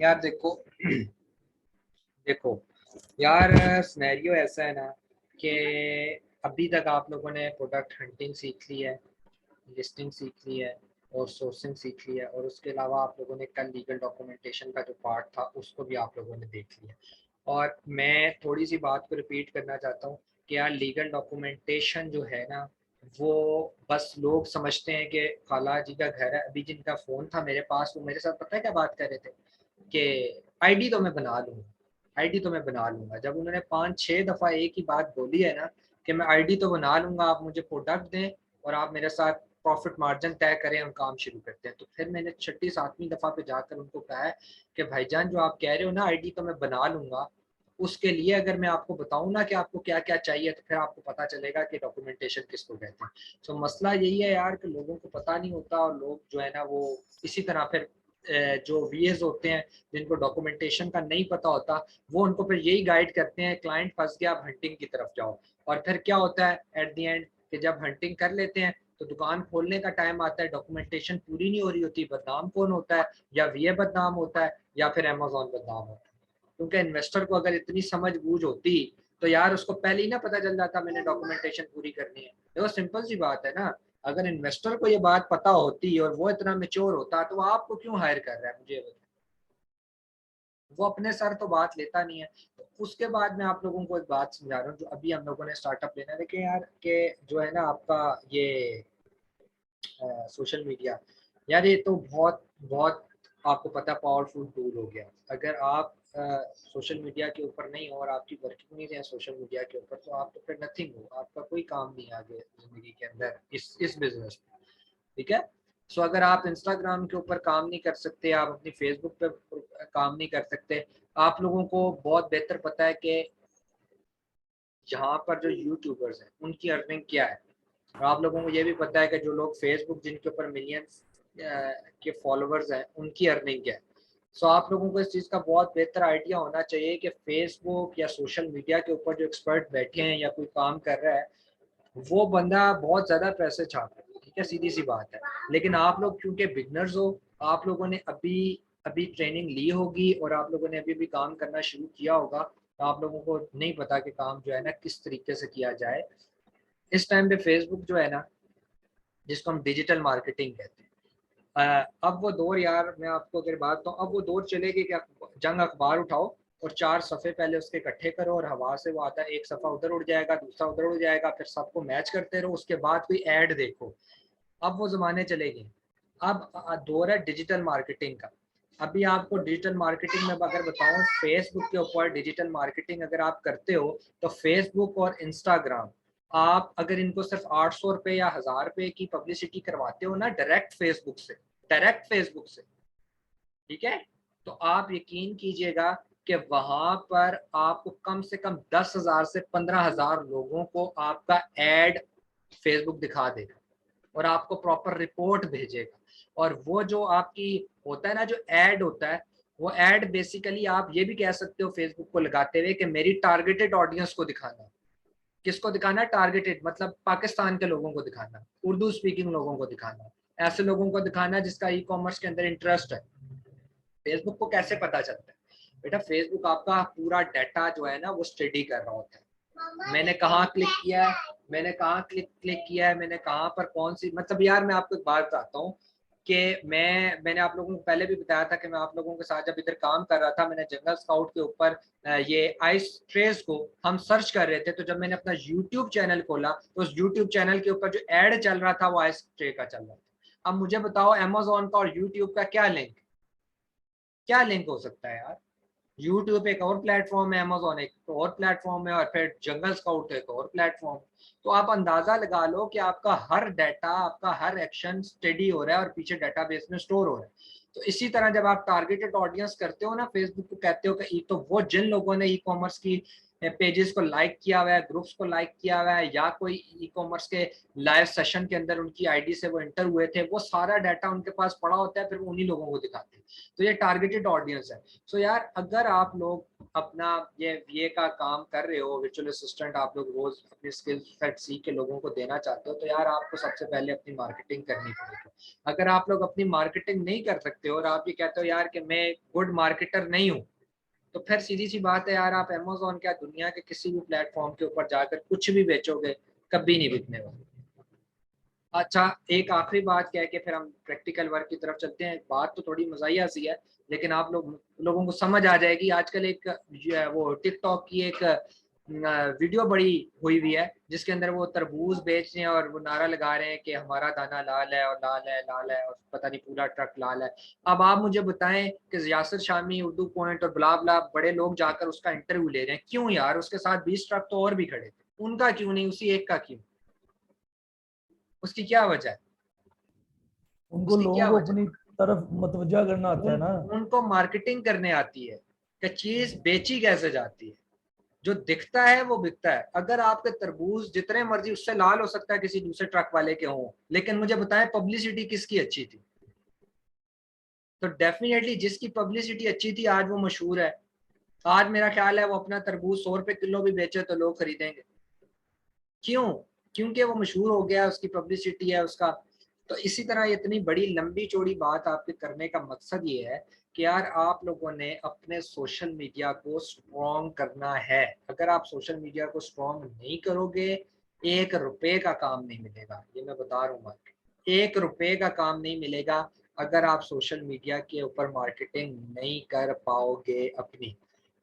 यार देखो देखो यार, सिनेरियो ऐसा है ना कि अभी तक आप लोगों ने प्रोडक्ट हंटिंग सीख ली है, लिस्टिंग सीख ली है और सोर्सिंग सीख ली है, और उसके अलावा आप लोगों ने कल लीगल डॉक्यूमेंटेशन का जो पार्ट था उसको भी आप लोगों ने देख लिया। और मैं थोड़ी सी बात को रिपीट करना चाहता हूँ कि यार लीगल डॉक्यूमेंटेशन जो है ना, वो बस लोग समझते हैं कि खाला जी का घर है। अभी जिनका फ़ोन था मेरे पास, वो मेरे साथ पता है क्या बात कर रहे थे कि आईडी तो मैं बना लूँगा, आईडी तो मैं बना लूँगा। जब उन्होंने 5-6 दफ़ा एक ही बात बोली है ना कि मैं आईडी तो बना लूँगा, आप मुझे प्रोडक्ट दें और आप मेरे साथ प्रॉफिट मार्जिन तय करें, हम काम शुरू करते हैं। तो फिर मैंने 6ठी-7वीं दफ़ा पे जाकर उनको कहा है कि भाईजान जो आप कह रहे हो ना आईडी तो मैं बना लूँगा, उसके लिए अगर मैं आपको बताऊँ ना कि आपको क्या-क्या चाहिए, तो फिर आपको पता चलेगा कि डॉक्यूमेंटेशन किसको कहते हैं। तो मसला यही है यार कि लोगों को पता नहीं होता, और लोग जो है ना वो इसी तरह फिर जो वीएस होते हैं जिनको डॉक्यूमेंटेशन का नहीं पता होता, वो उनको फिर यही गाइड करते हैं, क्लाइंट फंस गया आप हंटिंग की तरफ जाओ। और फिर क्या होता है एट द एंड कि जब हंटिंग कर लेते हैं तो दुकान खोलने का टाइम आता है, डॉक्यूमेंटेशन पूरी नहीं हो रही होती, बदनाम कौन होता है? या वीए बदनाम होता है या फिर अमेज़न बदनाम होता है। क्योंकि इन्वेस्टर को अगर इतनी समझ बूझ होती तो यार उसको पहले ही ना पता चल जाता मैंने डॉक्यूमेंटेशन पूरी करनी है। देखो सिंपल सी बात है ना, अगर इन्वेस्टर को ये बात पता होती और वो इतना मेच्योर होता तो वो आपको क्यों हायर कर रहा है, मुझे बताइए। वो अपने सर तो बात लेता नहीं है। तो उसके बाद मैं आप लोगों को एक बात समझा रहा हूँ, जो अभी हम लोगों ने स्टार्टअप लेना है। देखिए यार के जो है ना आपका ये सोशल मीडिया, यार ये तो बहुत बहुत आपको पता पावरफुल टूल हो गया। अगर आप सोशल मीडिया के ऊपर नहीं हो और आपकी वर्किंग नहीं है सोशल मीडिया के ऊपर, तो आप तो फिर नथिंग हो, आपका कोई काम नहीं आगे ज़िंदगी के अंदर इस बिज़नेस में, ठीक है? सो अगर आप इंस्टाग्राम के ऊपर काम नहीं कर सकते, आप अपनी फेसबुक पे काम नहीं कर सकते, आप लोगों को बहुत बेहतर पता है कि यहाँ पर जो यूट्यूबर्स हैं उनकी अर्निंग क्या है। और आप लोगों को ये भी पता है कि जो लोग फेसबुक जिनके ऊपर मिलियंस के फॉलोअर्स हैं उनकी अर्निंग क्या है। सो आप लोगों को इस चीज़ का बहुत बेहतर आइडिया होना चाहिए कि फेसबुक या सोशल मीडिया के ऊपर जो एक्सपर्ट बैठे हैं या कोई काम कर रहा है, वो बंदा बहुत ज़्यादा पैसे छाप रहा है, ठीक है, सीधी सी बात है। लेकिन आप लोग क्योंकि बिगनर्स हो, आप लोगों ने अभी अभी ट्रेनिंग ली होगी और आप लोगों ने अभी अभी काम करना शुरू किया होगा, तो आप लोगों को नहीं पता कि काम जो है ना किस तरीके से किया जाए। इस टाइम पे फेसबुक जो है ना, जिसको हम डिजिटल मार्केटिंग कहते हैं, अब वो दौर यार मैं आपको अगर बात बताऊँ, अब वो दौर चलेगी कि जंग अखबार उठाओ और 4 सफ़े पहले उसके इकट्ठे करो और हवा से वो आता है, एक सफ़ा उधर उड़ जाएगा, दूसरा उधर उड़ जाएगा, फिर सबको मैच करते रहो, उसके बाद कोई ऐड देखो। अब वो ज़माने चले गए। अब दौर है डिजिटल मार्केटिंग का। अभी आपको डिजिटल मार्केटिंग में अगर बताऊँ, फेसबुक के ऊपर डिजिटल मार्केटिंग अगर आप करते हो, तो फेसबुक और इंस्टाग्राम, आप अगर इनको सिर्फ 800 रुपये या 1000 रुपये की पब्लिसिटी करवाते हो ना डायरेक्ट फेसबुक से, ठीक है, तो आप यकीन कीजिएगा कि वहां पर आपको कम से कम 10,000 से 15,000 लोगों को आपका एड फेसबुक दिखा देगा और आपको प्रॉपर रिपोर्ट भेजेगा। और वो जो आपकी होता है ना, जो एड होता है, वो एड बेसिकली आप ये भी कह सकते हो फेसबुक को लगाते हुए कि मेरी टारगेटेड ऑडियंस को दिखाना है। किसको दिखाना है? टारगेटेड, मतलब पाकिस्तान के लोगों को दिखाना है, उर्दू स्पीकिंग लोगों को दिखाना है, ऐसे लोगों को दिखाना है जिसका ई कॉमर्स के अंदर इंटरेस्ट है। फेसबुक को कैसे पता चलता है? बेटा फेसबुक आपका पूरा डाटा जो है ना वो स्टडी कर रहा होता है, मैंने कहाँ क्लिक किया है, मैंने कहाँ क्लिक किया है, मैंने कहाँ पर कौन सी, मतलब यार मैं आपको एक बात बताता हूँ कि मैंने आप लोगों को पहले भी बताया था कि मैं आप लोगों के साथ जब इधर काम कर रहा था, मैंने जंगल स्काउट के ऊपर ये आइस ट्रेस को हम सर्च कर रहे थे, तो जब मैंने अपना यूट्यूब चैनल खोला तो उस यूट्यूब चैनल के ऊपर जो एड चल रहा था वो आइस ट्रे का चल रहा था। अब मुझे बताओ अमेजोन का और यूट्यूब का क्या लिंक हो सकता है यार? यूट्यूब एक और प्लेटफॉर्म है, अमेजोन एक और प्लेटफॉर्म है, और फिर जंगल स्काउट एक और प्लेटफॉर्म। तो आप अंदाजा लगा लो कि आपका हर डाटा, आपका हर एक्शन स्टडी हो रहा है और पीछे डाटाबेस में स्टोर हो रहा है। तो इसी तरह जब आप टारगेटेड ऑडियंस करते हो ना, फेसबुक को कहते हो कि तो वो जिन लोगों ने ई कॉमर्स की पेजेस को लाइक किया हुआ है, ग्रुप्स को लाइक किया हुआ है, या कोई ई कॉमर्स के लाइव सेशन के अंदर उनकी आईडी से वो एंटर हुए थे, वो सारा डाटा उनके पास पड़ा होता है, फिर वो उन्हीं लोगों को दिखाते हैं। तो ये टारगेटेड ऑडियंस है। सो यार अगर आप लोग अपना ये वीए का काम कर रहे हो, वर्चुअल असिस्टेंट आप लोग रोज अपने स्किल सेट सीख के लोगों को देना चाहते हो, तो यार आपको सबसे पहले अपनी मार्केटिंग करनी पड़ेगी। अगर आप लोग अपनी मार्केटिंग नहीं कर सकते हो और आप ये कहते हो यार कि मैं गुड मार्केटर नहीं हूँ, तो फिर सीधी सी बात है यार, आप अमेज़न क्या दुनिया के किसी भी प्लेटफॉर्म के ऊपर जाकर कुछ भी बेचोगे, कभी नहीं बिकने वाला। अच्छा, एक आखिरी बात कह के फिर हम प्रैक्टिकल वर्क की तरफ चलते हैं। बात तो थोड़ी मज़ाहिया सी है, लेकिन आप लोगों को समझ आ जाएगी। आजकल एक वो टिकटॉक की एक वीडियो बड़ी हुई है, जिसके अंदर वो तरबूज बेच रहे हैं और वो नारा लगा रहे हैं कि हमारा दाना लाल है और लाल है लाल है, और पता नहीं पूरा ट्रक लाल है। अब आप मुझे बताएं कि यासिर शामी, उर्दू पॉइंट और ब्ला ब्ला बड़े लोग जाकर उसका इंटरव्यू ले रहे हैं, क्यों यार? उसके साथ 20 ट्रक तो और भी खड़े थे, उनका क्यों नहीं, उसी एक का क्यों? उसकी क्या वजह है? उनको उसकी लोगों क्या को वजह अपनी तरफ मतवजा करना आता है ना। उनको मार्केटिंग करने आती है कि चीज बेची कैसे जाती है। जो दिखता है वो बिकता है। अगर आपके तरबूज जितने मर्जी उससे लाल हो सकता है किसी दूसरे ट्रक वाले के हों, लेकिन मुझे बताएं पब्लिसिटी किसकी अच्छी थी? तो डेफिनेटली जिसकी पब्लिसिटी अच्छी थी आज वो मशहूर है। आज मेरा ख्याल है वो अपना तरबूज 100 रुपए किलो भी बेचे तो लोग खरीदेंगे। क्यों? क्योंकि वो मशहूर हो गया, उसकी पब्लिसिटी है उसका। तो इसी तरह इतनी बड़ी लंबी चौड़ी बात आपके करने का मकसद ये है कि यार आप लोगों ने अपने सोशल मीडिया को स्ट्रॉन्ग करना है। अगर आप सोशल मीडिया को स्ट्रॉन्ग नहीं करोगे, 1 रुपए का काम नहीं मिलेगा, ये मैं बता रहा हूँ। 1 रुपए का काम नहीं मिलेगा अगर आप सोशल मीडिया के ऊपर मार्केटिंग नहीं कर पाओगे अपनी।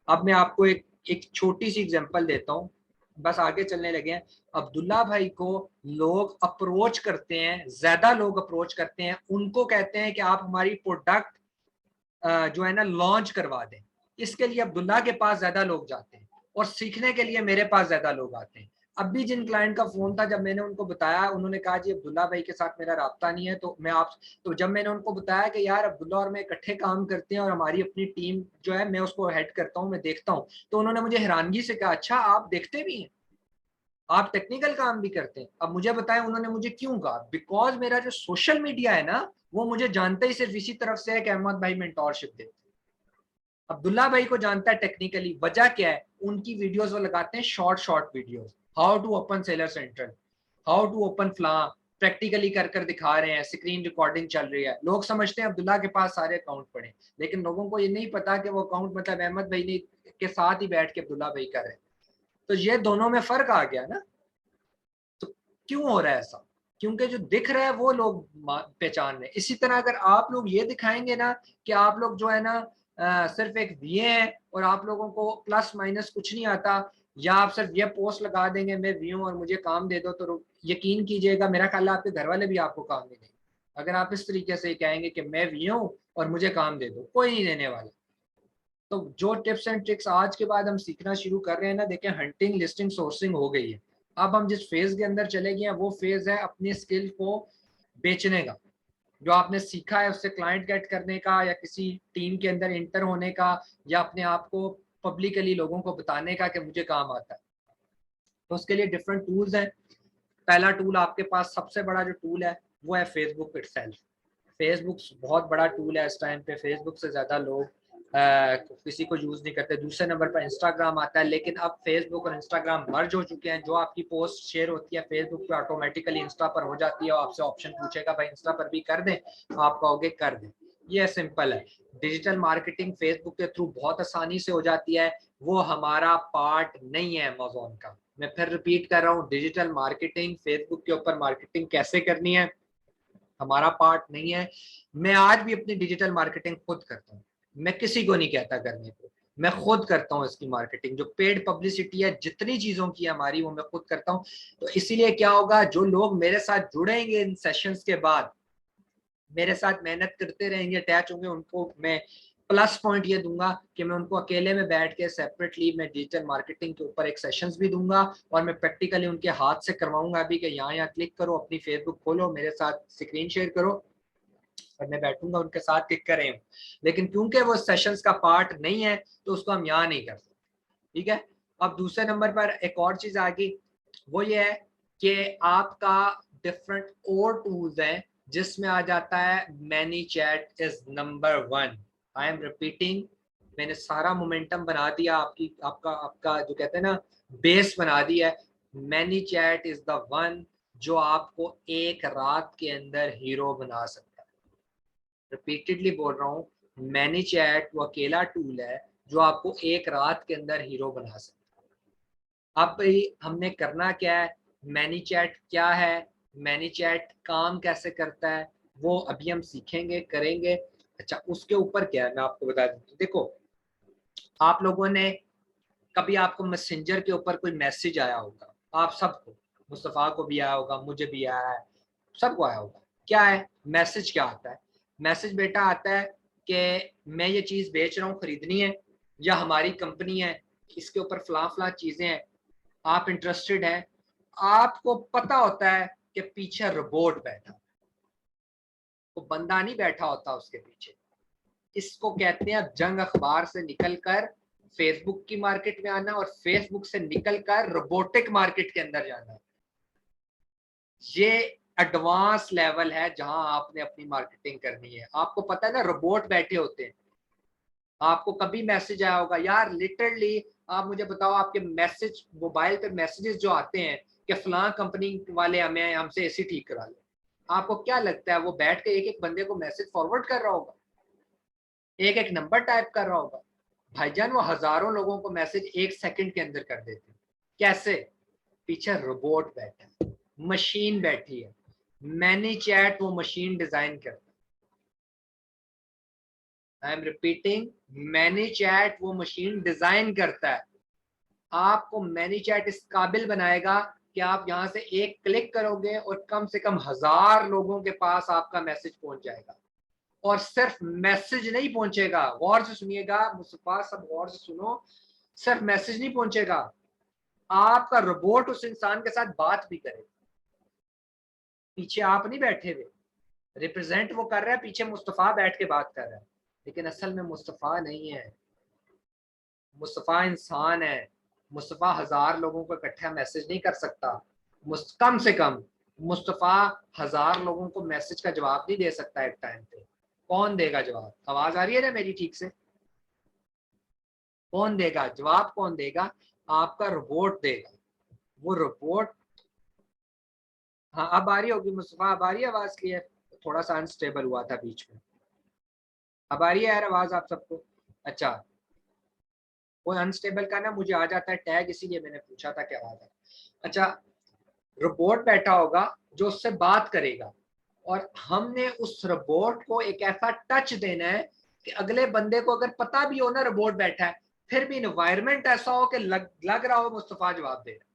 अब मैं आपको एक छोटी सी एग्जांपल देता हूँ, बस आगे चलने लगे हैं। अब्दुल्ला भाई को लोग अप्रोच करते हैं, ज्यादा लोग अप्रोच करते हैं, उनको कहते हैं कि आप हमारी प्रोडक्ट जो है ना लॉन्च करवा दें। इसके लिए अब्दुल्ला के पास ज्यादा लोग जाते हैं और सीखने के लिए मेरे पास ज्यादा लोग आते हैं। अब भी जिन क्लाइंट का फोन था, जब मैंने उनको बताया, उन्होंने कहा जी अब्दुल्ला भाई के साथ मेरा राब्ता नहीं है, तो मैं आप तो जब मैंने उनको बताया कि यार अब्दुल्ला और मैं इकट्ठे काम करते हैं और हमारी अपनी टीम जो है मैं उसको हेड करता हूँ, मैं देखता हूँ, तो उन्होंने मुझे हैरानगी से कहा अच्छा आप देखते भी हैं, आप टेक्निकल काम भी करते हैं। अब मुझे बताएं उन्होंने मुझे क्यों कहा? बिकॉज मेरा जो सोशल मीडिया है ना, वो मुझे जानते ही सिर्फ इसी तरफ से है कि अहमद भाई मेंटोरशिप देते। अब्दुल्ला भाई को जानता है टेक्निकली। वजह क्या है? उनकी वीडियोस वो लगाते हैं, short short videos, how to open seller centre, how to open फ्ला, प्रैक्टिकली कर कर दिखा रहे हैं, स्क्रीन रिकॉर्डिंग चल रही है। लोग समझते हैं अब्दुल्ला के पास सारे अकाउंट पड़े, लेकिन लोगों को ये नहीं पता कि वो अकाउंट मतलब अहमद भाई ने के साथ ही बैठ के अब्दुल्ला भाई कर रहे हैं। तो ये दोनों में फर्क आ गया ना। तो क्यों हो रहा है ऐसा? क्योंकि जो दिख रहा है वो लोग पहचान रहे हैं। इसी तरह अगर आप लोग ये दिखाएंगे ना कि आप लोग जो है ना सिर्फ एक वीए है और आप लोगों को प्लस माइनस कुछ नहीं आता, या आप सिर्फ ये पोस्ट लगा देंगे मैं वी हूँ और मुझे काम दे दो, तो यकीन कीजिएगा मेरा ख्याल है आपके घर वाले भी आपको काम नहीं देंगे। अगर आप इस तरीके से कहेंगे कि मैं वी हूँ और मुझे काम दे दो, कोई नहीं देने वाला। तो जो टिप्स एंड ट्रिक्स आज के बाद हम सीखना शुरू कर रहे हैं ना, देखें हंटिंग लिस्टिंग सोर्सिंग हो गई है। अब हम जिस फेज के अंदर चले गए हैं वो फेज है अपनी स्किल को बेचने का। जो आपने सीखा है उससे क्लाइंट गेट करने का, या किसी टीम के अंदर इंटर होने का, या अपने आप को पब्लिकली लोगों को बताने का कि मुझे काम आता है। तो उसके लिए डिफरेंट टूल्स हैं। पहला टूल आपके पास सबसे बड़ा जो टूल है वो है फेसबुक इटसेल्फ। फेसबुक बहुत बड़ा टूल है इस टाइम पे। फेसबुक से ज़्यादा लोग किसी को यूज़ नहीं करते। दूसरे नंबर पर इंस्टाग्राम आता है, लेकिन अब फेसबुक और इंस्टाग्राम मर्ज हो चुके हैं। जो आपकी पोस्ट शेयर होती है फेसबुक पे ऑटोमेटिकली इंस्टा पर हो जाती है और आपसे ऑप्शन पूछेगा भाई इंस्टा पर भी कर दें, आप कहोगे कर दें। ये सिंपल है। डिजिटल मार्केटिंग फेसबुक के थ्रू बहुत आसानी से हो जाती है। वो हमारा पार्ट नहीं है अमेज़न का। मैं फिर रिपीट कर रहा हूँ, डिजिटल मार्केटिंग फेसबुक के ऊपर मार्केटिंग कैसे करनी है हमारा पार्ट नहीं है। मैं आज भी अपनी डिजिटल मार्केटिंग खुद करता हूँ, मैं किसी को नहीं कहता करने को। मैं खुद करता हूँ इसकी मार्केटिंग। जो पेड पब्लिसिटी है जितनी चीजों की हमारी, वो मैं खुद करता हूँ। तो इसीलिए क्या होगा, जो लोग मेरे साथ जुड़ेंगे इन सेशंस के बाद, मेरे साथ मेहनत करते रहेंगे, अटैच होंगे, उनको मैं प्लस पॉइंट ये दूंगा कि मैं उनको अकेले में बैठ के सेपरेटली मैं डिजिटल मार्केटिंग के ऊपर एक सेशंस भी दूंगा, और मैं प्रैक्टिकली उनके हाथ से करवाऊंगा अभी कि यहाँ यहाँ क्लिक करो, अपनी फेसबुक खोलो, मेरे साथ स्क्रीन शेयर करो, और मैं बैठूंगा उनके साथ क्लिक करें। लेकिन क्योंकि वो सेशंस का पार्ट नहीं है तो उसको हम यहाँ नहीं कर सकते। ठीक है। अब दूसरे नंबर पर एक और चीज आ गई, वो ये है कि आपका डिफरेंट और टूल्स हैं जिसमें आ जाता है many chat is number 1। I am repeating, मैंने सारा मोमेंटम बना दिया, आपकी आपका आपका जो कहते हैं ना बेस बना दिया है। Many chat is the one जो आपको एक रात के अंदर हीरो बना सकता है। रिपीटेडली बोल रहा हूँ, मैनी चैट वो अकेला टूल है जो आपको एक रात के अंदर हीरो बना सकता है। अब भाई हमने करना क्या है, मैनी चैट क्या है, मैनी चैट काम कैसे करता है, वो अभी हम सीखेंगे करेंगे। अच्छा, उसके ऊपर क्या है मैं आपको बता दूं। देखो, आप लोगों ने कभी आपको मैसेंजर के ऊपर कोई मैसेज आया होगा, आप सबको, मुस्तफ़ा को भी आया होगा, मुझे भी आया है, सबको आया होगा। क्या है मैसेज, क्या आता है मैसेज? बेटा आता है कि मैं ये चीज़ बेच रहा हूँ, खरीदनी है, या हमारी कंपनी है, इसके ऊपर फलां फलां चीज़ें हैं, आप इंटरेस्टेड हैं। आपको पता होता है कि पीछे रोबोट बैठा, वो बंदा नहीं बैठा होता उसके पीछे। इसको कहते हैं जंग अखबार से निकलकर फेसबुक की मार्केट में आना, और फेसबुक से निकलकर रोबोटिक मार्केट के अंदर जाना। ये एडवांस लेवल है जहां आपने अपनी मार्केटिंग करनी है। आपको पता है ना, रोबोट बैठे होते हैं। आपको कभी मैसेज आया होगा यार, लिटरली आप मुझे बताओ, आपके मैसेज मोबाइल पे मैसेजेस जो आते हैं कि फलां कंपनी वाले हमें हमसे एसी ठीक करा लो, आपको क्या लगता है वो बैठ के एक एक बंदे को मैसेज फॉरवर्ड कर रहा होगा, एक एक नंबर टाइप कर रहा होगा? भाईजान, वो हजारों लोगों को मैसेज एक सेकंड के अंदर कर देते हैं। कैसे? पीछे रोबोट बैठा है, मशीन बैठी है। मैनी चैट वो मशीन डिजाइन करता है। I am repeating, many chat वो मशीन डिजाइन करता है। आपको मैनी चैट इस काबिल बनाएगा कि आप यहां से एक क्लिक करोगे और कम से कम 1000 लोगों के पास आपका मैसेज पहुंच जाएगा। और सिर्फ मैसेज नहीं पहुंचेगा, गौर से सुनिएगा मुस्तफा, सब गौर से सुनो, सिर्फ मैसेज नहीं पहुंचेगा, आपका रोबोट उस इंसान के साथ बात भी करेगा। पीछे आप नहीं बैठे हुए, रिप्रेजेंट वो कर रहा है, पीछे मुस्तफा बैठ के बात कर रहा है, लेकिन असल में मुस्तफा नहीं है। मुस्तफा इंसान है। मुस्तफा 1000 लोगों को इकट्ठा मैसेज नहीं कर सकता। कम से कम मुस्तफा 1000 लोगों को मैसेज का जवाब नहीं दे सकता एक टाइम पे। कौन देगा जवाब? आवाज आ रही है ना मेरी ठीक से? कौन देगा जवाब? कौन देगा? आपका रोबोट देगा। वो रोबोट, हाँ अब आ रही होगी मुस्तफा, अब आ रही है आवाज क्लियर? थोड़ा सा अनस्टेबल हुआ था बीच में। अब आ रही है यार आवाज आप सबको? अच्छा, वो अनस्टेबल का ना मुझे आ जाता है टैग, इसीलिए मैंने पूछा था क्या आवाज है। अच्छा, रोबोट बैठा होगा जो उससे बात करेगा, और हमने उस रोबोट को एक ऐसा टच देना है कि अगले बंदे को अगर पता भी हो ना रोबोट बैठा है, फिर भी इन्वायरमेंट ऐसा हो कि लग रहा हो मुस्तफा जवाब दे रहा है।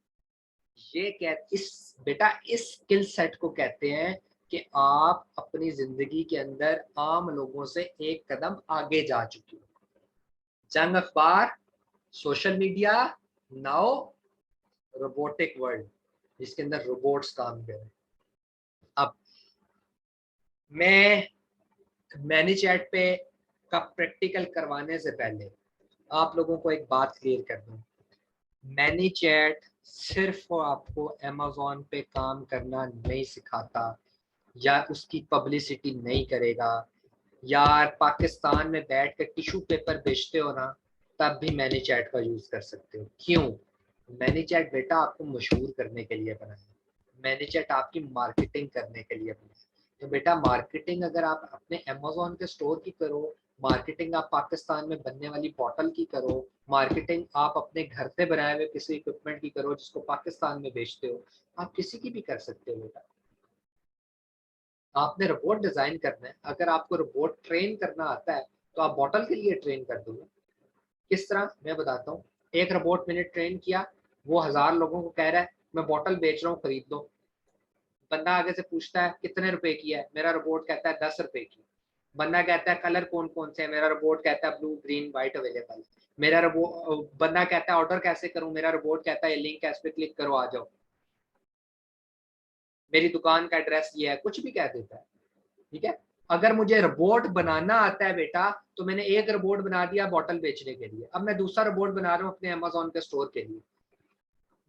ये इस बेटा इस स्किल सेट को कहते हैं कि आप अपनी जिंदगी के अंदर आम लोगों से एक कदम आगे जा चुके हो। जंग अखबार, social media, now robotic world जिसके अंदर रोबोट्स काम कर रहे हैं। अब मैं मैनी चैट पे का प्रैक्टिकल करवाने से पहले आप लोगों को एक बात क्लियर कर दूं। मैनी चैट सिर्फ आपको अमेज़न पे काम करना नहीं सिखाता, या उसकी पब्लिसिटी नहीं करेगा। यार पाकिस्तान में बैठ कर टिश्यू पेपर बेचते हो ना, तब भी मैनी चैट का यूज कर सकते हो। क्यों? मैनी चैट बेटा आपको मशहूर करने के लिए बना है। मैनी चैट आपकी मार्केटिंग करने के लिए बना है। तो बेटा मार्केटिंग अगर आप अपने अमेज़न के स्टोर की करो, मार्केटिंग आप पाकिस्तान में बनने वाली बॉटल की करो, मार्केटिंग आप अपने घर पे बनाए हुए किसी इक्विपमेंट की करो जिसको पाकिस्तान में बेचते हो, आप किसी की भी कर सकते हो बेटा। आपने रोबोट डिजाइन करना है, अगर आपको रोबोट ट्रेन करना आता है तो आप बॉटल के लिए ट्रेन कर दोगे। किस तरह मैं बताता हूँ। एक रोबोट मैंने ट्रेन किया, वो 1000 लोगों को कह रहा है मैं बॉटल बेच रहा हूँ, खरीद दो। बंदा आगे से पूछता है कितने रुपए की है, मेरा रोबोट कहता है 10 रुपए की। बंदा कहता है कलर कौन कौन से है, मेरा रोबोट कहता है ब्लू ग्रीन व्हाइट अवेलेबल। मेरा रोबोट, बंदा कहता है ऑर्डर कैसे करूं, मेरा रोबोट कहता है लिंक है इस पे क्लिक करो आ जाओ, मेरी दुकान का एड्रेस ये है, कुछ भी कह देता है। ठीक है, अगर मुझे रोबोट बनाना आता है बेटा, तो मैंने एक रोबोट बना दिया बॉटल बेचने के लिए, अब मैं दूसरा रोबोट बना रहा हूँ अपने अमेजोन के स्टोर के लिए।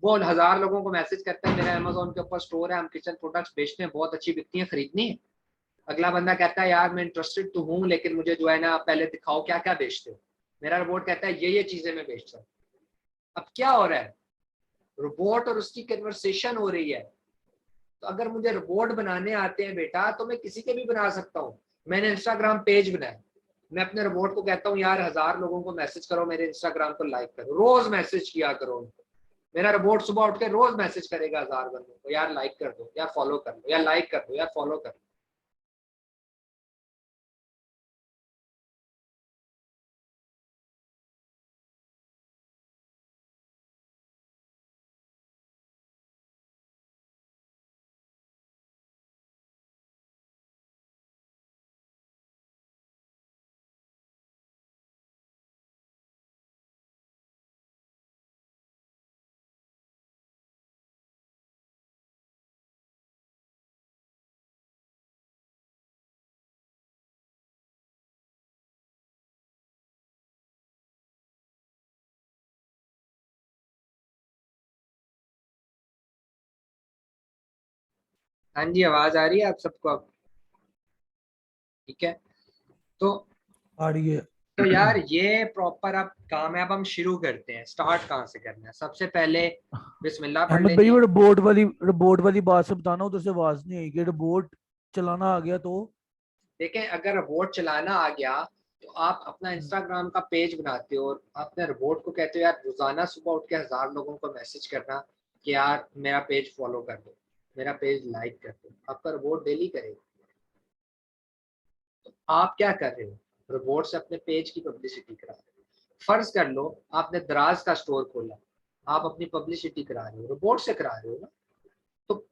वो 1000 लोगों को मैसेज करता है, मेरा अमेजोन के ऊपर स्टोर है, हम किचन प्रोडक्ट्स बेचते हैं, बहुत अच्छी बिकती है, खरीदनी है। अगला बंदा कहता है यार मैं इंटरेस्टेड तो हूँ, लेकिन मुझे जो है ना पहले दिखाओ क्या क्या बेचते हो। मेरा रोबोट कहता है ये चीजें मैं बेचता हूँ। अब क्या हो रहा है, रोबोट और उसकी कन्वर्सेशन हो रही है। तो अगर मुझे रोबोट बनाने आते हैं बेटा, तो मैं किसी के भी बना सकता हूँ। मैंने इंस्टाग्राम पेज बनाया, मैं अपने रोबोट को कहता हूँ यार 1000 लोगों को मैसेज करो, मेरे इंस्टाग्राम को लाइक करो, रोज मैसेज किया करो उनको। मेरा रोबोट सुबह उठ के रोज मैसेज करेगा 1000 बंदों को, यार लाइक कर दो, यार फॉलो कर दो, यार लाइक कर दो, यार फॉलो कर दो। हाँ जी, आवाज आ रही है आप सबको अब? ठीक है। तो आ रही है। तो यार ये प्रॉपर अब काम है, अब हम शुरू करते हैं। स्टार्ट कहाँ से करना है? सबसे पहले बिस्मिल्लाह पढ़ अहमद भाई, लेंगे। वो रोबोट वाली बात से बताना, उधर से आवाज नहीं आई कि रोबोट चलाना आ गया तो। देखें, अगर रोबोट चलाना आ गया, तो आप अपना इंस्टाग्राम का पेज बनाते हो और अपने रोबोट को कहते हो यार रोजाना सुबह उठ के 1000 लोगों को मैसेज करना कि यार मेरा पेज फॉलो कर दो, मेरा पेज लाइक कर दो। आपका रोबोट डेली करेगा। तो आप क्या कर रहे हो, रोबोट से अपने पेज की पब्लिसिटी करा रहे हो। फर्ज कर लो आपने दराज का स्टोर खोला, आप अपनी पब्लिसिटी करा रहे हो, रोबोट से करा रहे हो ना। तो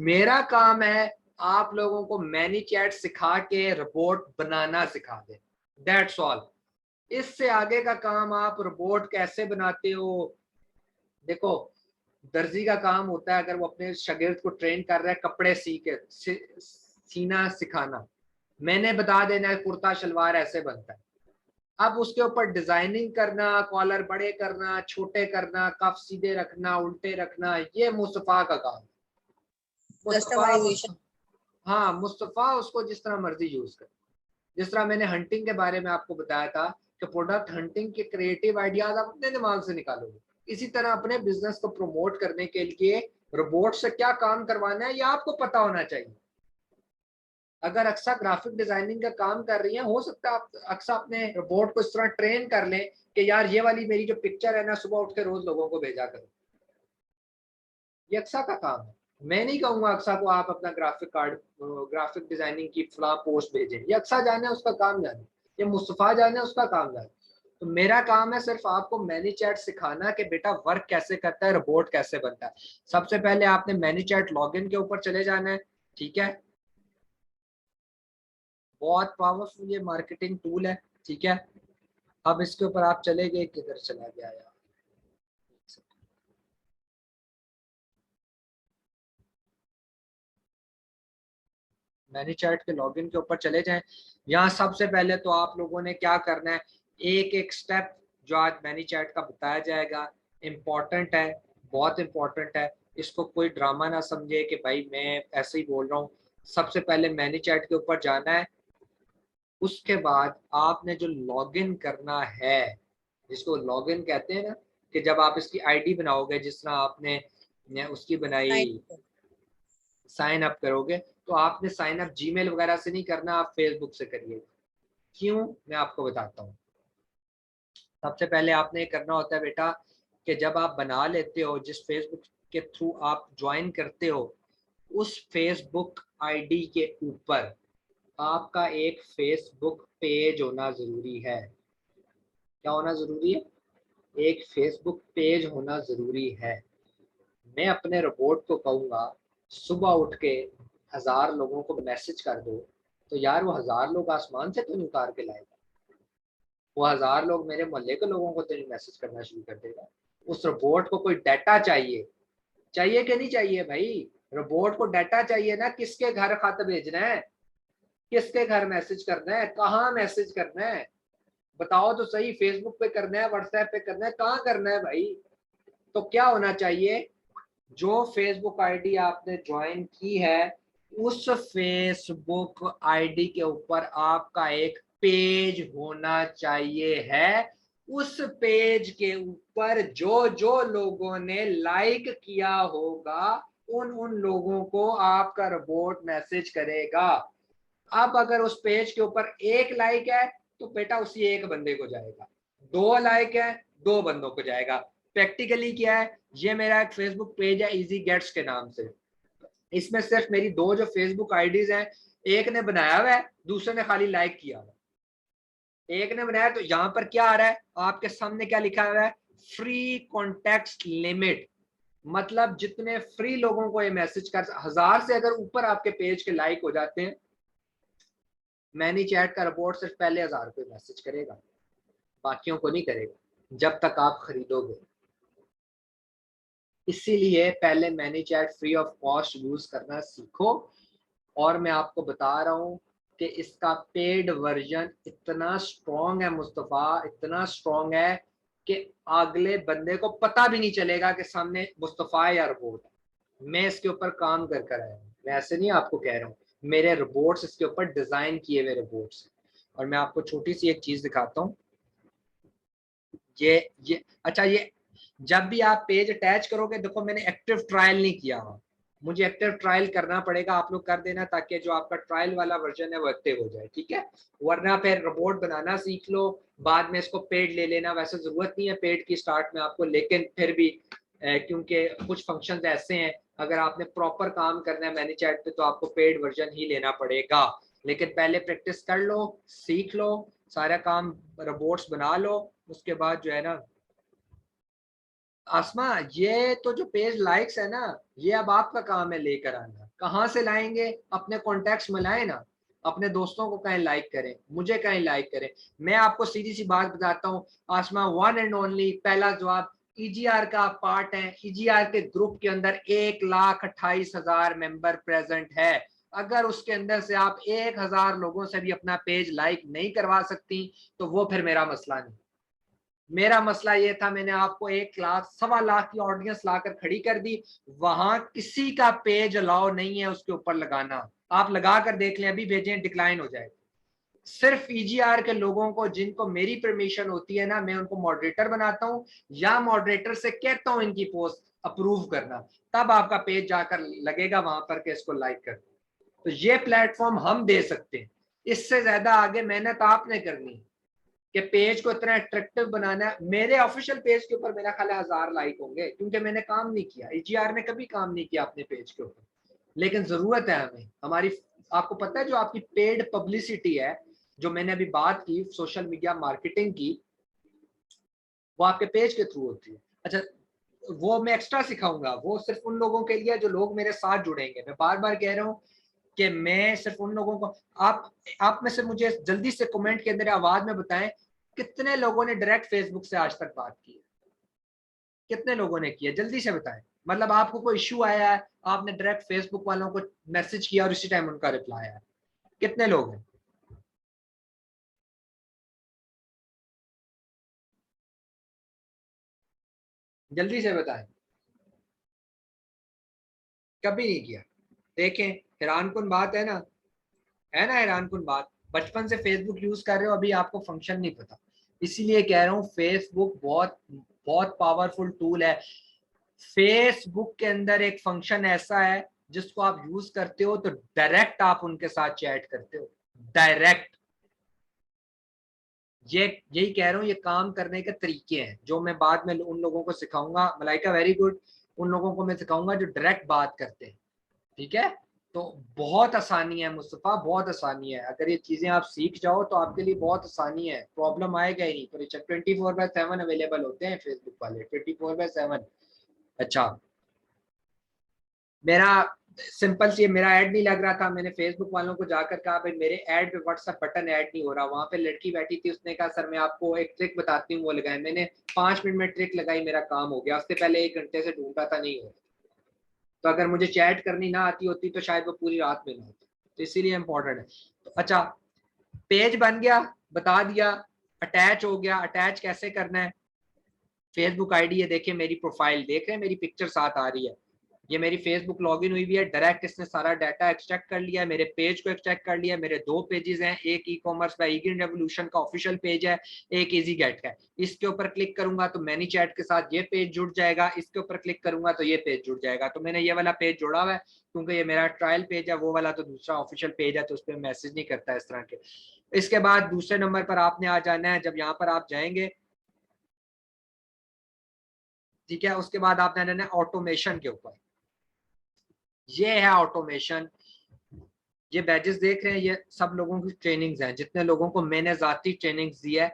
मेरा काम है आप लोगों को मैनी चैट सिखा के रोबोट बनाना सिखा दे, दैट्स ऑल। इससे आगे का काम आप रोबोट कैसे बनाते हो। देखो, दर्जी का काम होता है अगर वो अपने शागिर्द को ट्रेन कर रहा है कपड़े सीना सिखाना, मैंने बता देना है कुर्ता शलवार ऐसे बनता है। अब उसके ऊपर डिजाइनिंग करना, कॉलर बड़े करना, छोटे करना, कफ सीधे रखना, उल्टे रखना, ये मुस्तफा का काम। मुस्तफा कस्टमाइजेशन। हाँ, मुस्तफा उसको जिस तरह मर्जी यूज कर। जिस तरह मैंने हंटिंग के बारे में आपको बताया था कि प्रोडक्ट हंटिंग के क्रिएटिव आइडियाज आप अपने दिमाग से निकालोगे, इसी तरह अपने बिजनेस को प्रमोट करने के लिए रोबोट से क्या काम करवाना है ये आपको पता होना चाहिए। अगर अक्सा ग्राफिक डिजाइनिंग का काम कर रही है, हो सकता है आप अक्सा अपने रोबोट को इस तरह ट्रेन कर लें कि यार ये वाली मेरी जो पिक्चर है ना, सुबह उठ के रोज लोगों को भेजा करो। ये अक्सा का काम है। मैं नहीं कहूंगा अक्सा को आप अपना ग्राफिक डिजाइनिंग की फला पोस्ट भेजें, ये अक्सा जाने उसका काम जाने, ये मुस्तफा जाने उसका काम जाने। तो मेरा काम है सिर्फ आपको मैनी चैट सिखाना कि बेटा वर्क कैसे करता है, रोबोट कैसे बनता है। सबसे पहले आपने मैनी चैट लॉगिन के ऊपर चले जाना है। ठीक है, बहुत पावरफुल ये मार्केटिंग टूल है। ठीक है, अब इसके ऊपर आप चले गए, किधर चला गया यार। मैनी चैट के लॉगिन के ऊपर चले जाएं। यहाँ सबसे पहले तो आप लोगों ने क्या करना है, एक एक स्टेप जो आज मैनी चैट का बताया जाएगा इम्पोर्टेंट है, बहुत इम्पोर्टेंट है। इसको कोई ड्रामा ना समझे कि भाई मैं ऐसे ही बोल रहा हूँ। सबसे पहले मैनी चैट के ऊपर जाना है, उसके बाद आपने जो लॉगिन करना है, जिसको लॉगिन कहते हैं ना, कि जब आप इसकी आईडी बनाओगे, जिस तरह आपने उसकी बनाई, साइन अप करोगे, तो आपने साइन अप जीमेल वगैरह से नहीं करना, आप फेसबुक से करिए। क्यों, मैं आपको बताता हूँ। सबसे पहले आपने ये करना होता है बेटा कि जब आप बना लेते हो, जिस फेसबुक के थ्रू आप ज्वाइन करते हो, उस फेसबुक आईडी के ऊपर आपका एक फेसबुक पेज होना जरूरी है। क्या होना जरूरी है? एक फेसबुक पेज होना जरूरी है। मैं अपने रोबोट को कहूंगा सुबह उठ के 1000 लोगों को मैसेज कर दो, तो यार वो 1000 लोग आसमान से तो नहीं उतार के लाएगा, वो 1000 लोग मेरे मोहल्ले के लोगों को तो नहीं मैसेज करना शुरू कर देगा। उस रोबोट को कोई डाटा चाहिए, चाहिए कि नहीं चाहिए भाई? रोबोट को डाटा चाहिए ना, किसके घर खत भेजना है, किसके घर मैसेज करना है, कहाँ मैसेज करना है, बताओ तो सही। फेसबुक पे करना है, व्हाट्सएप पे करना है, कहाँ करना है भाई? तो क्या होना चाहिए, जो फेसबुक आईडी आपने ज्वाइन की है उस फेसबुक आईडी के ऊपर आपका एक पेज होना चाहिए है। उस पेज के ऊपर जो जो लोगों ने लाइक किया होगा उन लोगों को आपका रोबोट मैसेज करेगा। अब अगर उस पेज के ऊपर एक लाइक है तो बेटा उसी एक बंदे को जाएगा, 2 लाइक है 2 बंदों को जाएगा। प्रैक्टिकली क्या है, ये मेरा एक फेसबुक पेज है इजी गेट्स के नाम से, इसमें सिर्फ मेरी 2 जो फेसबुक आईडीज हैं, एक ने बनाया हुआ है, दूसरे ने खाली लाइक किया हुआ है। एक ने बनाया तो यहाँ पर क्या आ रहा है आपके सामने, क्या लिखा हुआ है, फ्री कॉन्टेक्स्ट लिमिट, मतलब जितने फ्री लोगों को ये मैसेज कर, 1000 से अगर ऊपर आपके पेज के लाइक हो जाते हैं, मैनी चैट का रिपोर्ट सिर्फ पहले 1000 को मैसेज करेगा, बाकियों को नहीं करेगा जब तक आप खरीदोगे। इसीलिए पहले many chat free of cost use करना सीखो। और मैं आपको बता रहा हूँ कि इसका पेड वर्जन इतना स्ट्रॉन्ग है मुस्तफ़ा, इतना स्ट्रॉन्ग है कि अगले बंदे को पता भी नहीं चलेगा कि सामने मुस्तफ़ा या रोबोट है। मैं इसके ऊपर काम कर कर आया हूँ, मैं ऐसे नहीं आपको कह रहा हूँ, मेरे रोबोट्स इसके ऊपर डिजाइन किए हुए रोबोट्स। और मैं आपको छोटी सी एक चीज दिखाता हूँ, ये अच्छा, ये जब भी आप पेज अटैच करोगे, देखो मैंने एक्टिव ट्रायल नहीं किया हुआ, मुझे एक्टिव ट्रायल करना पड़ेगा, आप लोग कर देना ताकि जो आपका ट्रायल वाला वर्जन है वो एक्टिव हो जाए, ठीक है? वरना फिर रोबोट बनाना सीख लो, बाद में इसको पेड ले लेना, वैसे जरूरत नहीं है पेड की स्टार्ट में आपको, लेकिन फिर भी क्योंकि कुछ फंक्शन ऐसे हैं, अगर आपने प्रॉपर काम करना है मैनी चैट पे तो आपको पेड वर्जन ही लेना पड़ेगा। लेकिन पहले प्रैक्टिस कर लो, सीख लो, सारा काम रोबोट्स बना लो, उसके बाद जो है ना। आसमा, ये तो जो पेज लाइक्स है ना, ये अब आपका काम है लेकर आना। कहाँ से लाएंगे? अपने कॉन्टेक्ट्स में लाए ना, अपने दोस्तों को कहीं लाइक करें, मुझे कहीं लाइक करें। मैं आपको सीधी सी बात बताता हूँ आसमा, वन एंड ओनली पहला जवाब, ईजीआर का पार्ट है, ईजीआर के ग्रुप के अंदर 1,28,000 मेंबर प्रेजेंट है। अगर उसके अंदर से आप 1000 लोगों से भी अपना पेज लाइक नहीं करवा सकती तो वो फिर मेरा मसला नहीं। मेरा मसला ये था, मैंने आपको 1,00,000 सवा लाख की ऑडियंस लाकर खड़ी कर दी, वहां किसी का पेज अलाउ नहीं है उसके ऊपर लगाना। आप लगा कर देख लें, अभी भेजें डिक्लाइन हो जाएगा। सिर्फ ईजीआर के लोगों को जिनको मेरी परमिशन होती है ना, मैं उनको मॉडरेटर बनाता हूं या मॉडरेटर से कहता हूं इनकी पोस्ट अप्रूव करना, तब आपका पेज जाकर लगेगा वहां पर कि इसको लाइक कर। तो ये प्लेटफॉर्म हम दे सकते हैं, इससे ज्यादा आगे मेहनत आपने करनी है कि पेज को इतना अट्रैक्टिव बनाना है। मेरे ऑफिशियल पेज के ऊपर मेरा ख्याल 1000 लाइक होंगे, क्योंकि मैंने काम नहीं किया, ईजीआर ने कभी काम नहीं किया अपने पेज के ऊपर, लेकिन जरूरत है हमें हमारी। आपको पता है जो आपकी पेड पब्लिसिटी है, जो मैंने अभी बात की सोशल मीडिया मार्केटिंग की, वो आपके पेज के थ्रू होती है। अच्छा, वो मैं एक्स्ट्रा सिखाऊंगा, वो सिर्फ उन लोगों के लिए जो लोग मेरे साथ जुड़ेंगे। मैं बार बार कह रहा हूँ कि मैं सिर्फ उन लोगों को, आप में से मुझे जल्दी से कमेंट के अंदर आवाज में बताएं कितने लोगों ने डायरेक्ट फेसबुक से आज तक बात की है, कितने लोगों ने किया, जल्दी से बताएं। मतलब आपको कोई इश्यू आया है, आपने डायरेक्ट फेसबुक वालों को मैसेज किया और इसी टाइम उनका रिप्लाई आया, कितने लोग हैं? जल्दी से बताएं। कभी नहीं किया। देखें, हैरान कुन बात है ना, है ना हैरान कुन बात। बचपन से फेसबुक यूज कर रहे हो, अभी आपको फंक्शन नहीं पता। इसीलिए कह रहा हूँ फेसबुक बहुत बहुत पावरफुल टूल है। फेसबुक के अंदर एक फंक्शन ऐसा है जिसको आप यूज करते हो तो डायरेक्ट आप उनके साथ चैट करते हो, डायरेक्ट। ये यही कह रहा हूँ, ये काम करने के तरीके हैं जो मैं बाद में उन लोगों को सिखाऊंगा। मलाइका वेरी गुड, उन लोगों को मैं सिखाऊंगा जो डायरेक्ट बात करते हैं, ठीक है? तो बहुत आसानी है मुस्तफ़ा, बहुत आसानी है। अगर ये चीजें आप सीख जाओ तो आपके लिए बहुत आसानी है, प्रॉब्लम आएगा ही नहीं। पर 24/7 अवेलेबल होते हैं फेसबुक वाले, 24/7। अच्छा, मेरा सिंपल सी, मेरा ऐड नहीं लग रहा था, मैंने फेसबुक वालों को जाकर कहा भाई मेरे ऐड पे व्हाट्सएप बटन ऐड नहीं हो रहा। वहां पे लड़की बैठी थी, उसने कहा सर मैं आपको एक ट्रिक बताती हूँ, वो लगाए। मैंने 5 मिनट में ट्रिक लगाई, मेरा काम हो गया। उससे पहले 1 घंटे से ढूंढता था, नहीं हो रहा। तो अगर मुझे चैट करनी ना आती होती तो शायद वो पूरी रात में ना होती। तो इसीलिए इंपॉर्टेंट है। तो अच्छा, पेज बन गया, बता दिया, अटैच हो गया। अटैच कैसे करना है? फेसबुक आईडी है, देखिए मेरी प्रोफाइल देख रहे हैं, मेरी पिक्चर साथ आ रही है, ये मेरी फेसबुक लॉगिन हुई हुई है। डायरेक्ट इसने सारा डाटा एक्सट्रैक्ट कर लिया, मेरे पेज को एक्सट्रैक्ट कर लिया। मेरे दो पेजेस हैं, एक ई कॉमर्स का ईगिन रेवोल्यूशन का ऑफिशियल पेज है, एक इजी गेट का है। इसके ऊपर क्लिक करूंगा तो मैनी चैट के साथ ये पेज जुड़ जाएगा, इसके ऊपर क्लिक करूंगा तो ये पेज जुड़ जाएगा। तो मैंने ये वाला पेज जोड़ा हुआ है क्योंकि ये मेरा ट्रायल पेज है, वो वाला तो दूसरा ऑफिशियल पेज है, तो उस पर मैसेज नहीं करता इस तरह के। इसके बाद दूसरे नंबर पर आपने आ जाना है, जब यहाँ पर आप जाएंगे, ठीक है, उसके बाद आपने आना है ऑटोमेशन के ऊपर। ये है ऑटोमेशन। ये बैजेस देख रहे हैं, ये सब लोगों की ट्रेनिंग्स हैं, जितने लोगों को मैंने जाती ट्रेनिंग्स दी है।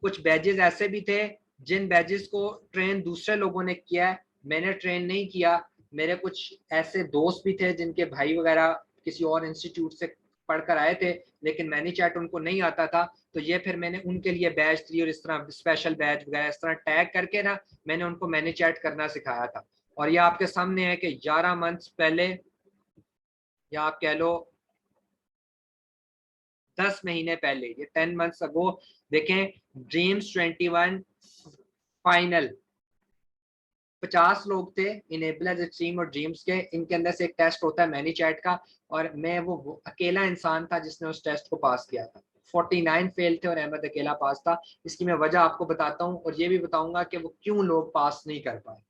कुछ बैजेस ऐसे भी थे जिन बैजेस को ट्रेन दूसरे लोगों ने किया है, मैंने ट्रेन नहीं किया। मेरे कुछ ऐसे दोस्त भी थे जिनके भाई वगैरह किसी और इंस्टीट्यूट से पढ़कर आए थे, लेकिन मैनी चैट उनको नहीं आता था, तो ये फिर मैंने उनके लिए बैच दी और इस तरह स्पेशल बैच वगैरह इस तरह टैग करके ना मैंने उनको मैनी चैट करना सिखाया था। और ये आपके सामने है कि 11 मंथ्स पहले, या आप कह लो 10 महीने पहले, ये 10 मंथ्स अगो, देखें ड्रीम्स 21 फाइनल 50 लोग थे इनेबलर्स एक्सट्रीम और ड्रीम्स के। इनके अंदर से एक टेस्ट होता है मैनी चैट का, और मैं वो अकेला इंसान था जिसने उस टेस्ट को पास किया था। 49 फेल थे और अहमद अकेला पास था। इसकी मैं वजह आपको बताता हूँ, और ये भी बताऊंगा कि वो क्यों लोग पास नहीं कर पाए।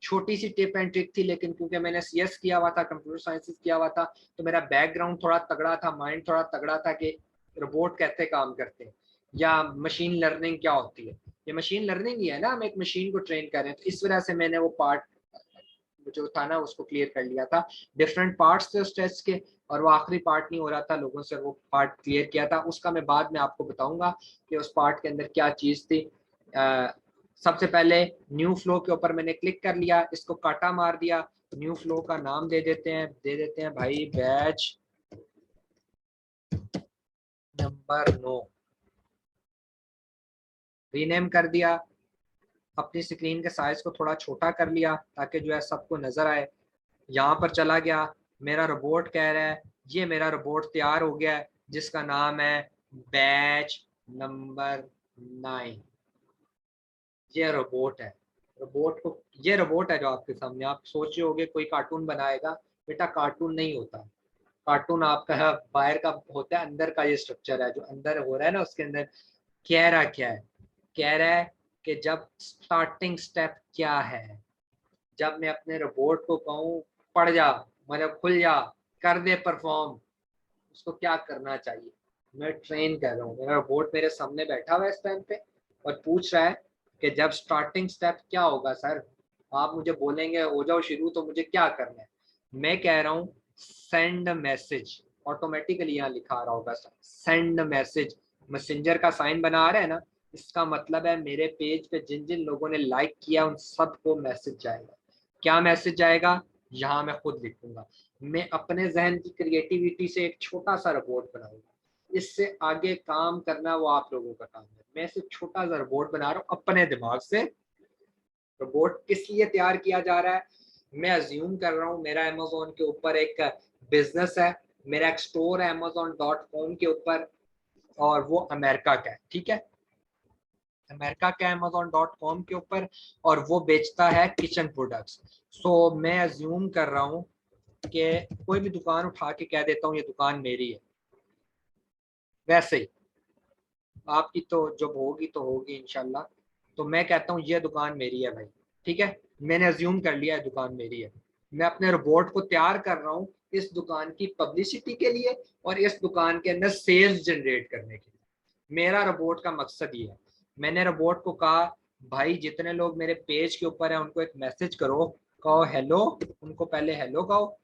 छोटी सी टिप एंड ट्रिक थी, लेकिन क्योंकि मैंने सीएस किया हुआ था, कंप्यूटर साइंसेस किया हुआ था, तो मेरा बैकग्राउंड थोड़ा तगड़ा था, माइंड थोड़ा तगड़ा था कि रोबोट कैसे काम करते हैं या मशीन लर्निंग क्या होती है। ये मशीन लर्निंग ही है ना, हम एक मशीन को ट्रेन कर रहे हैं। तो इस वजह से मैंने वो पार्ट जो था ना उसको क्लियर कर लिया था। डिफरेंट पार्ट्स थे उस टेस्ट के, और वो आखिरी पार्ट नहीं हो रहा था, लोगों से वो पार्ट क्लियर किया था। उसका मैं बाद में आपको बताऊंगा कि उस पार्ट के अंदर क्या चीज़ थी। सबसे पहले न्यू फ्लो के ऊपर मैंने क्लिक कर लिया, इसको काटा मार दिया, न्यू फ्लो का नाम दे देते हैं भाई बैच नंबर 9, रीनेम कर दिया। अपनी स्क्रीन के साइज को थोड़ा छोटा कर लिया ताकि जो है सबको नजर आए। यहाँ पर चला गया, मेरा रोबोट कह रहा है, ये मेरा रोबोट तैयार हो गया है जिसका नाम है बैच नंबर 9। ये रोबोट है, रोबोट को, ये रोबोट है जो आपके सामने। आप सोच रहे होगे कोई कार्टून बनाएगा, बेटा कार्टून नहीं होता। कार्टून आपका बाहर का होता है, अंदर का ये स्ट्रक्चर है जो अंदर हो रहा है ना, उसके अंदर कह रहा क्या है, कह रहा है कि जब स्टार्टिंग स्टेप क्या है, जब मैं अपने रोबोट को कहूँ पढ़ जा, मतलब खुल जा, कर दे परफॉर्म, उसको क्या करना चाहिए। मैं ट्रेन कर रहा हूँ, मेरा रोबोट मेरे सामने बैठा हुआ है इस टाइम पे और पूछ रहा है कि जब स्टार्टिंग स्टेप क्या होगा सर, आप मुझे बोलेंगे हो जाओ शुरू तो मुझे क्या करना है। मैं कह रहा हूँ सेंड मैसेज, ऑटोमेटिकली यहाँ लिखा आ रहा होगा सेंड मैसेज, मैसेंजर का साइन बना आ रहा है ना, इसका मतलब है मेरे पेज पे जिन जिन लोगों ने लाइक किया उन सबको मैसेज जाएगा। क्या मैसेज जाएगा, यहाँ मैं खुद लिखूंगा। मैं अपने जहन की क्रिएटिविटी से एक छोटा सा रोबोट बनाऊंगा, इससे आगे काम करना वो आप लोगों का काम है। मैं सिर्फ छोटा सा रोबोट बना रहा हूँ अपने दिमाग से। रोबोट किस लिए तैयार किया जा रहा है, मैं अज्यूम कर रहा हूँ मेरा अमेजोन के ऊपर एक बिजनेस है, मेरा एक स्टोर है amazon.com के ऊपर, और वो अमेरिका का है, ठीक है, अमेरिका का amazon.com के ऊपर, और वो बेचता है किचन प्रोडक्ट्स। सो मैं अज्यूम कर रहा हूँ कि कोई भी दुकान उठा के कह देता हूँ ये दुकान मेरी है। वैसे ही आपकी तो जब होगी तो होगी इंशाल्लाह। तो मैं कहता हूँ ये दुकान मेरी है भाई, ठीक है, मैंने अज्यूम कर लिया है दुकान मेरी है। मैं अपने रोबोट को तैयार कर रहा हूँ इस दुकान की पब्लिसिटी के लिए और इस दुकान के अंदर सेल्स जनरेट करने के लिए। मेरा रोबोट का मकसद ये है। मैंने रोबोट को कहा भाई जितने लोग मेरे पेज के ऊपर हैं उनको एक मैसेज करो, कहो हेलो, उनको पहले हेलो कहो।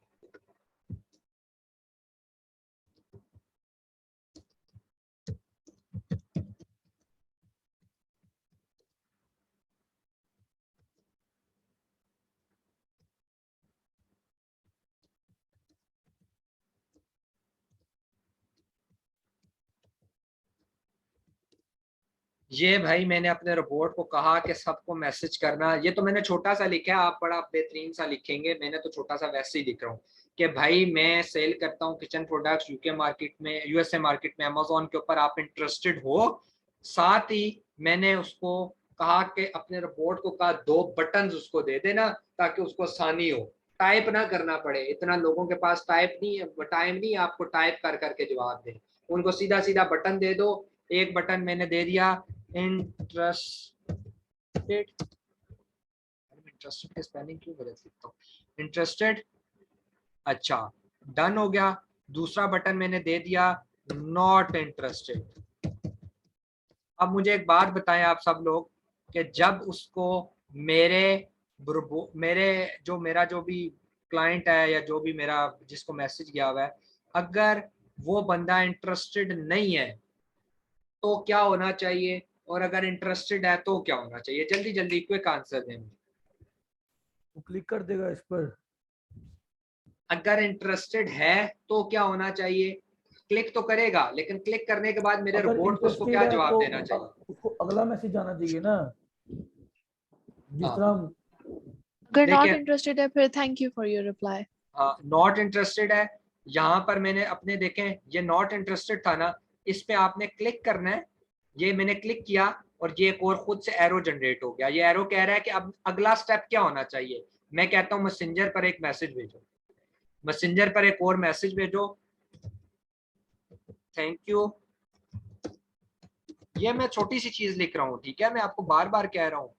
ये भाई मैंने अपने रोबोट को कहा कि सबको मैसेज करना, ये तो मैंने छोटा सा लिखा है, आप बड़ा बेहतरीन सा लिखेंगे, मैंने तो छोटा सा वैसे ही लिख रहा हूँ कि भाई मैं सेल करता हूँ किचन प्रोडक्ट्स यूके मार्केट में, यूएसए मार्केट में, अमेजोन के ऊपर, आप इंटरेस्टेड हो। साथ ही मैंने उसको कहा कि अपने रिपोर्ट को कहा 2 बटन्स उसको दे देना ताकि उसको आसानी हो, टाइप ना करना पड़े। इतना लोगों के पास टाइप नहीं है, टाइम नहीं है आपको टाइप कर करके जवाब दें। उनको सीधा सीधा बटन दे दो। एक बटन मैंने दे दिया इंटरेस्टेड, इंटरेस्टेड की स्पेलिंग क्यों गलत लिखता हूँ, इंटरेस्टेड। अच्छा, डन हो गया। दूसरा बटन मैंने दे दिया नॉट इंटरेस्टेड। अब मुझे एक बात बताएं आप सब लोग कि जब उसको मेरे मेरा जो भी क्लाइंट है या जो भी मेरा जिसको मैसेज गया हुआ है, अगर वो बंदा इंटरेस्टेड नहीं है तो क्या होना चाहिए, और अगर इंटरेस्टेड है तो क्या होना चाहिए? जल्दी जल्दी क्विक आंसर दें। वो क्लिक कर देगा इस पर। अगर इंटरेस्टेड है तो क्या होना चाहिए? क्लिक तो करेगा, लेकिन क्लिक करने के बाद मेरे अगर रोबोट को उसको इंटरेस्टेड क्या है जवाब तो देना चाहिए? उसको अगला मैसेज आना चाहिए ना, जिस हाँ, तरह हम। अगर नॉट देखिए, इंटरेस्टेड है फिर thank you for your reply. Not interested है, यहाँ पर मैंने अपने देखें ये नॉट इंटरेस्टेड था ना, इस पे आपने क्लिक करना है। ये मैंने क्लिक किया और ये एक और खुद से एरो जनरेट हो गया। ये एरो कह रहा है कि अब अगला स्टेप क्या होना चाहिए। मैं कहता हूँ मैसेंजर पर एक मैसेज भेजो, मैसेंजर पर एक और मैसेज भेजो, थैंक यू। ये मैं छोटी सी चीज लिख रहा हूँ, ठीक है, मैं आपको बार बार कह रहा हूँ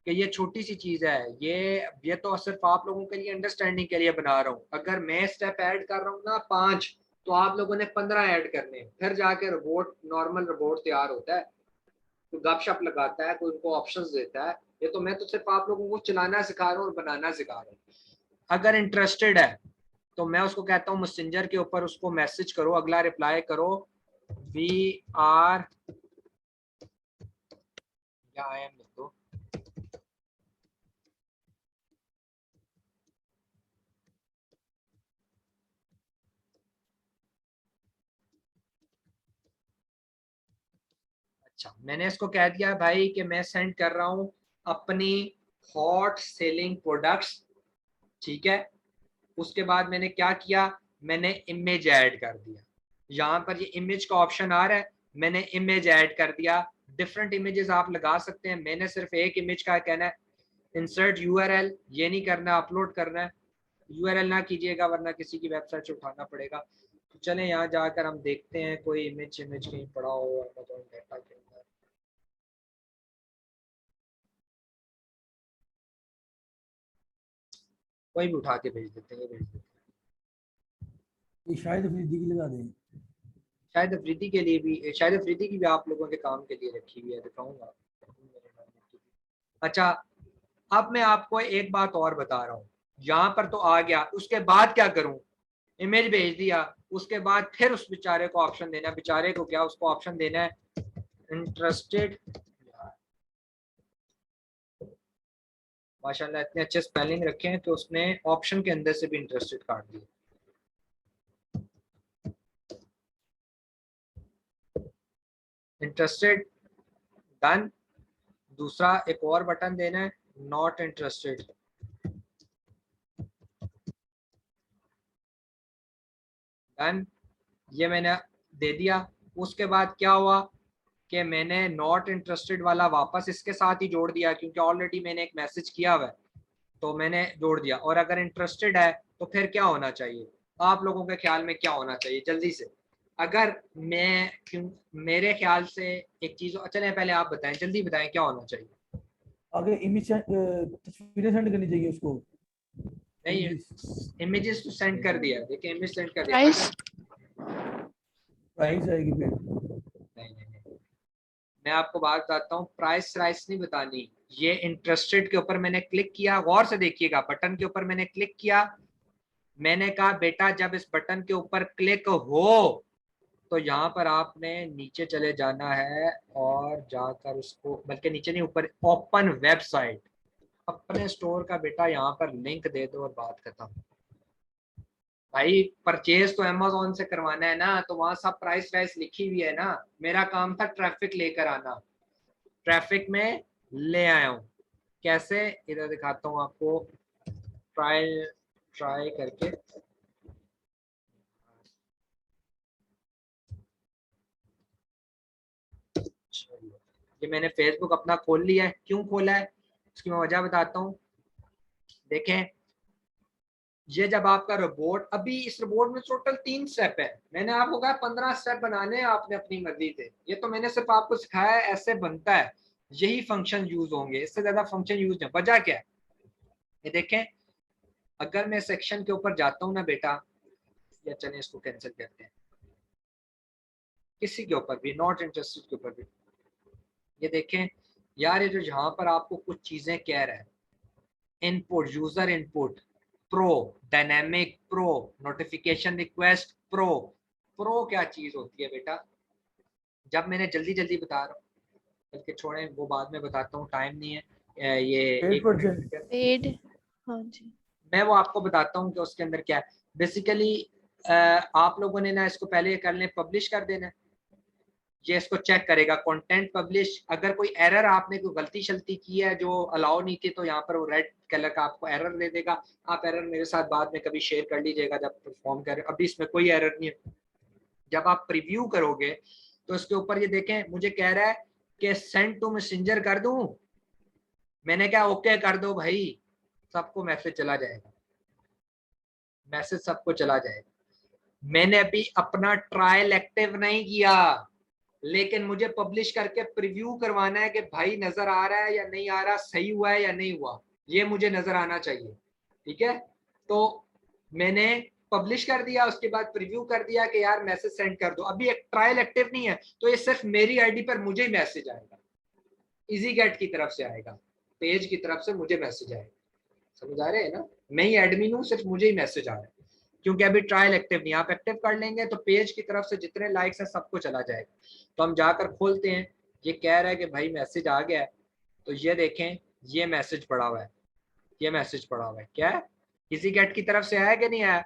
कि ये छोटी सी चीज है। ये तो सिर्फ आप लोगों के लिए अंडरस्टैंडिंग के लिए बना रहा हूँ। अगर मैं स्टेप ऐड कर रहा हूँ ना 5, तो आप लोगों ने 15 ऐड करने, फिर जाके रोबोट, नॉर्मल रोबोट तैयार होता है। तो गपशप लगाता है, कोई उनको ऑप्शंस देता है। ये तो मैं तो सिर्फ आप लोगों को चलाना सिखा रहा हूँ और बनाना सिखा रहा हूँ। अगर इंटरेस्टेड है तो मैं उसको कहता हूँ मैसेंजर के ऊपर उसको मैसेज करो, अगला रिप्लाई करो, वी आर, या आई एम लिख दो, अच्छा मैंने इसको कह दिया भाई कि मैं सेंड कर रहा हूँ अपनी हॉट सेलिंग प्रोडक्ट्स, ठीक है। उसके बाद मैंने क्या किया, मैंने इमेज ऐड कर दिया। यहाँ पर ये इमेज का ऑप्शन आ रहा है, मैंने इमेज ऐड कर दिया। डिफरेंट इमेजेस आप लगा सकते हैं, मैंने सिर्फ एक इमेज का कहना है। इंसर्ट यूआरएल, ये नहीं करना, अपलोड करना है। यूआरएल ना कीजिएगा वरना किसी की वेबसाइट से उठाना पड़ेगा। तो चलें यहाँ जाकर हम देखते हैं कोई इमेज कहीं पड़ा हो अमेज़न डाटा के अंदर। कोई भी उठा के भेज देते हैं, ये भेज देते हैं। ये शायद अफरीदी की लगा दें। शायद अफरीदी के लिए भी, शायद अफरीदी की भी आप लोगों के काम के लिए रखी हुई है, दिखाऊंगा। अच्छा, अब मैं आपको एक बात और बता रहा हूँ। यहाँ पर तो आ गया, उसके बाद क्या करूँ? इमेज भेज दिया, उसके बाद फिर उस बेचारे को ऑप्शन देना है। बेचारे को क्या, उसको ऑप्शन देना है इंटरेस्टेड। माशाल्लाह इतने अच्छे स्पेलिंग रखे हैं कि उसने ऑप्शन के अंदर से भी इंटरेस्टेड काट दिया। Interested, done. दूसरा एक और बटन देना है, नॉट इंटरेस्टेड, डन। ये मैंने दे दिया। उसके बाद क्या हुआ कि मैंने नॉट इंटरेस्टेड वाला वापस इसके साथ ही जोड़ दिया, क्योंकि ऑलरेडी मैंने एक मैसेज किया हुआ है, तो मैंने जोड़ दिया। और अगर इंटरेस्टेड है तो फिर क्या होना चाहिए? आप लोगों के ख्याल में क्या होना चाहिए जल्दी से? अगर मैं, क्यों, मेरे ख्याल से एक चीज, चले पहले आप बताएं, जल्दी बताएं क्या होना चाहिए। आगे इमेज तस्वीरें सेंड करनी चाहिए उसको। नहीं, इमेजेस इमेजेस तो सेंड कर दिया, देखिए इमेज सेंड कर दिया। प्राइस प्राइस आएगी फिर। नहीं, मैं आपको बात बताता हूँ, प्राइस राइस नहीं बतानी। ये इंटरेस्टेड के ऊपर मैंने क्लिक किया, गौर से देखिएगा, बटन के ऊपर मैंने क्लिक किया। मैंने कहा बेटा जब इस बटन के ऊपर क्लिक हो तो यहाँ पर आपने नीचे चले जाना है और जाकर उसको, बल्कि नीचे नहीं ऊपर, ओपन वेबसाइट, अपने स्टोर का बेटा यहाँ पर लिंक दे दो और बात खत्म। भाई परचेज तो अमेज़न से करवाना है ना, तो वहां सब प्राइस वाइस लिखी हुई है ना। मेरा काम था ट्रैफिक लेकर आना, ट्रैफिक में ले आया हूँ। कैसे, इधर दिखाता हूँ आपको, ट्राई ट्राई करके। ये मैंने फेसबुक अपना खोल लिया है। क्यों खोला है उसकी मैं वजह बताता हूँ। देखें, ये जब आपका रोबोट, अभी इस रोबोट में टोटल 3 स्टेप है, मैंने आपको कहा 15 स्टेप बनाने हैं आपने अपनी मर्जी से। ये तो मैंने सिर्फ आपको सिखाया है ऐसे बनता है, यही फंक्शन यूज होंगे, इससे ज्यादा फंक्शन यूज नहीं। वजह क्या है, ये देखें, अगर मैं सेक्शन के ऊपर जाता हूँ ना बेटा, या चलें इसको कैंसिल करते हैं, किसी के ऊपर भी, नॉट इंटरेस्टेड के ऊपर भी, ये देखें यार, ये जो यहाँ पर आपको कुछ चीजें कह रहा है, input, user input pro, dynamic pro, notification request pro. Pro क्या चीज होती है बेटा, जब मैंने जल्दी जल्दी बता रहा हूँ, बल्कि छोड़ें वो बाद में बताता हूँ, टाइम नहीं है ये 8%। Paid. हाँ जी. मैं वो आपको बताता हूँ कि उसके अंदर क्या है। बेसिकली आप लोगों ने ना इसको पहले कर लें, पब्लिश कर देना, ये इसको चेक करेगा, कंटेंट पब्लिश। अगर कोई एरर, आपने कोई गलती शलती की है जो अलाउ नहीं थी, तो यहाँ पर वो रेड कलर का आपको एरर दे देगा। आप एरर मेरे साथ बाद में कभी शेयर कर लीजिएगा जब परफॉर्म करें, अभी इसमें कोई एरर नहीं है। जब आप प्रीव्यू करोगे तो इसके ऊपर ये देखें, मुझे कह रहा है कि सेंड टू मैसेंजर कर दूं, मैंने क्या ओके कर दो भाई, सबको मैसेज चला जाएगा, मैसेज सबको चला जाएगा। मैंने अभी अपना ट्रायल एक्टिव नहीं किया, लेकिन मुझे पब्लिश करके प्रीव्यू करवाना है कि भाई नजर आ रहा है या नहीं आ रहा, सही हुआ है या नहीं हुआ, ये मुझे नजर आना चाहिए। ठीक है, तो मैंने पब्लिश कर दिया, उसके बाद प्रीव्यू कर दिया कि यार मैसेज सेंड कर दो। अभी एक ट्रायल एक्टिव नहीं है, तो ये सिर्फ मेरी आईडी पर मुझे ही मैसेज आएगा, इजी गेट की तरफ से आएगा, पेज की तरफ से मुझे मैसेज आएगा। समझ आ रहे हैं ना, मैं ही एडमिन हूँ, सिर्फ मुझे ही मैसेज आ रहा है, क्योंकि अभी ट्रायल एक्टिव नहीं। आप एक्टिव कर लेंगे तो पेज की तरफ से जितने लाइक्स हैं सबको चला जाएगा। तो हम जाकर खोलते हैं, ये कह रहा है कि भाई मैसेज आ गया है, तो ये देखें, ये मैसेज पड़ा हुआ है, ये मैसेज पड़ा हुआ है, क्या है, इजी गेट की तरफ से आया कि नहीं आया,